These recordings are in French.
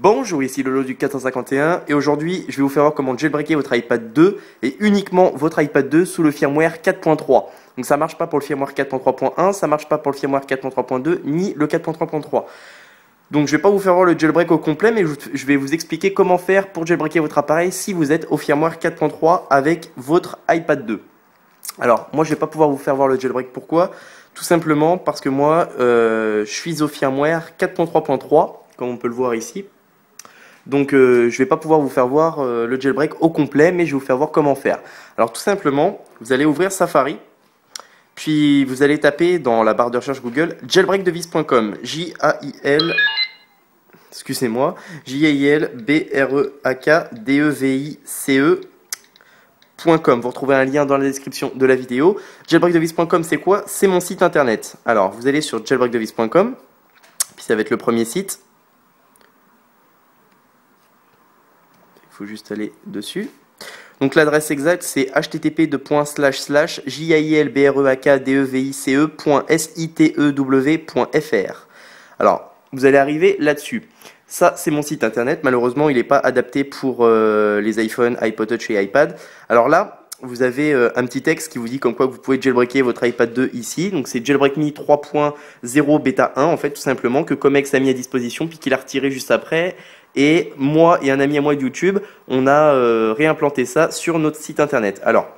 Bonjour, ici Lolo du 451 et aujourd'hui je vais vous faire voir comment jailbreaker votre iPad 2 et uniquement votre iPad 2 sous le firmware 4.3. Donc ça marche pas pour le firmware 4.3.1, ça marche pas pour le firmware 4.3.2 ni le 4.3.3. Donc je vais pas vous faire voir le jailbreak au complet, mais je vais vous expliquer comment faire pour jailbreaker votre appareil si vous êtes au firmware 4.3 avec votre iPad 2. Alors moi je vais pas pouvoir vous faire voir le jailbreak, pourquoi? Tout simplement parce que moi je suis au firmware 4.3.3 comme on peut le voir ici. Donc je vais pas pouvoir vous faire voir le jailbreak au complet, mais je vais vous faire voir comment faire. Alors tout simplement, vous allez ouvrir Safari, puis vous allez taper dans la barre de recherche Google jailbreakdevice.com, excusez-moi, jailbreakdevice.com. Vous retrouvez un lien dans la description de la vidéo. Jailbreakdevice.com, c'est quoi? C'est mon site internet. Alors vous allez sur jailbreakdevice.com, puis ça va être le premier site. Il faut juste aller dessus. Donc l'adresse exacte c'est http://jailbreakdevice.sitew.fr. Alors vous allez arriver là-dessus. Ça c'est mon site internet. Malheureusement il n'est pas adapté pour les iPhone, iPod Touch et iPad. Alors là vous avez un petit texte qui vous dit comme quoi vous pouvez jailbreaker votre iPad 2 ici. Donc c'est Jailbreak Me 3.0 bêta 1 en fait tout simplement, que Comex a mis à disposition puis qu'il a retiré juste après. Et moi et un ami à moi de YouTube, on a réimplanté ça sur notre site internet. Alors,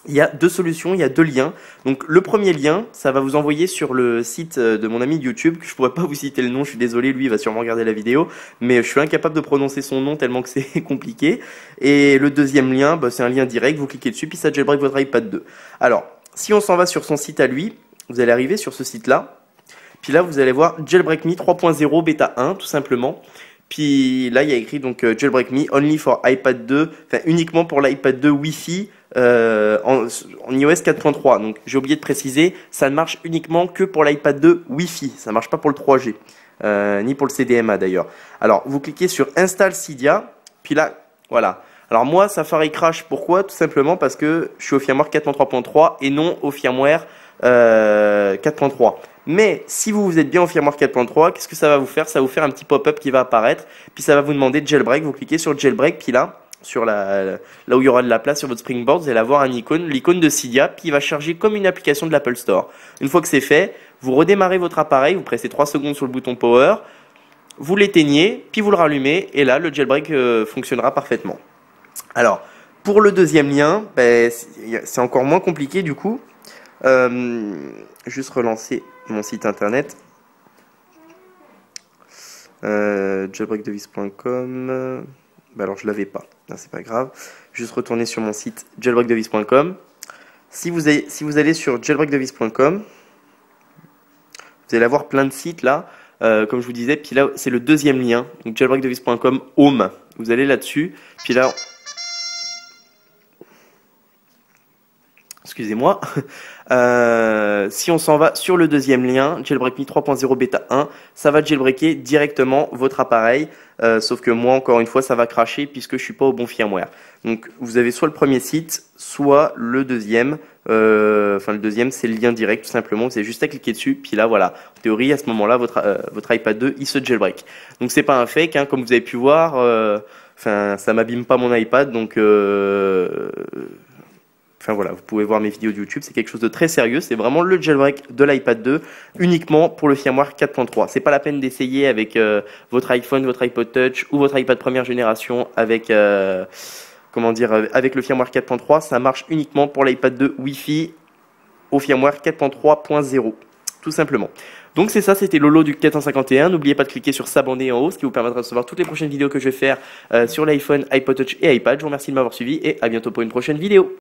il y a deux solutions, il y a deux liens. Donc le premier lien, ça va vous envoyer sur le site de mon ami de YouTube, que je ne pourrais pas vous citer le nom, je suis désolé, lui il va sûrement regarder la vidéo, mais je suis incapable de prononcer son nom tellement que c'est compliqué. Et le deuxième lien, bah, c'est un lien direct, vous cliquez dessus, puis ça jailbreak votre iPad 2. Alors, si on s'en va sur son site à lui, vous allez arriver sur ce site-là, puis là vous allez voir Jailbreak Me 3.0 bêta 1, tout simplement. Puis là, il y a écrit donc Jailbreak Me only for iPad 2, enfin uniquement pour l'iPad 2 Wi-Fi en iOS 4.3. Donc j'ai oublié de préciser, ça ne marche uniquement que pour l'iPad 2 Wi-Fi, ça ne marche pas pour le 3G, ni pour le CDMA d'ailleurs. Alors vous cliquez sur Install Cydia, puis là, voilà. Alors moi, Safari crash, pourquoi? Tout simplement parce que je suis au firmware 4.3.3 et non au firmware 4.3. Mais si vous êtes bien au firmware 4.3, qu'est-ce que ça va vous faire? Ça va vous faire un petit pop-up qui va apparaître, puis ça va vous demander jailbreak. Vous cliquez sur jailbreak, puis là, là où il y aura de la place sur votre Springboard, vous allez avoir un icône, l'icône de Cydia, puis il va charger comme une application de l'Apple Store. Une fois que c'est fait, vous redémarrez votre appareil, vous pressez 3 secondes sur le bouton Power, vous l'éteignez, puis vous le rallumez, et là, le jailbreak fonctionnera parfaitement. Alors, pour le deuxième lien, ben, c'est encore moins compliqué du coup. Juste relancer mon site internet, jailbreakdevice.com. Bah alors je l'avais pas, c'est pas grave. Juste retourner sur mon site jailbreakdevice.com. Si vous allez sur jailbreakdevice.com, vous allez avoir plein de sites là, comme je vous disais. Puis là c'est le deuxième lien, donc jailbreakdevice.com home. Vous allez là-dessus, puis là. Excusez-moi. Si on s'en va sur le deuxième lien, Jailbreak Me 3.0 bêta 1, ça va jailbreaker directement votre appareil. Sauf que moi, encore une fois, ça va crasher puisque je suis pas au bon firmware. Donc, vous avez soit le premier site, soit le deuxième. Enfin, le deuxième, c'est le lien direct, tout simplement. Vous avez juste à cliquer dessus. Puis là, voilà. En théorie, à ce moment-là, votre iPad 2, il se jailbreak. Donc, c'est pas un fake, hein, comme vous avez pu voir. Enfin, ça m'abîme pas mon iPad, donc. Enfin voilà, vous pouvez voir mes vidéos de YouTube, c'est quelque chose de très sérieux, c'est vraiment le jailbreak de l'iPad 2 uniquement pour le firmware 4.3. C'est pas la peine d'essayer avec votre iPhone, votre iPod Touch ou votre iPad première génération avec comment dire, avec le firmware 4.3, ça marche uniquement pour l'iPad 2 Wi-Fi au firmware 4.3.0 tout simplement. Donc c'est ça, c'était Lolo du 451. N'oubliez pas de cliquer sur s'abonner en haut, ce qui vous permettra de recevoir toutes les prochaines vidéos que je vais faire sur l'iPhone, iPod Touch et iPad. Je vous remercie de m'avoir suivi et à bientôt pour une prochaine vidéo.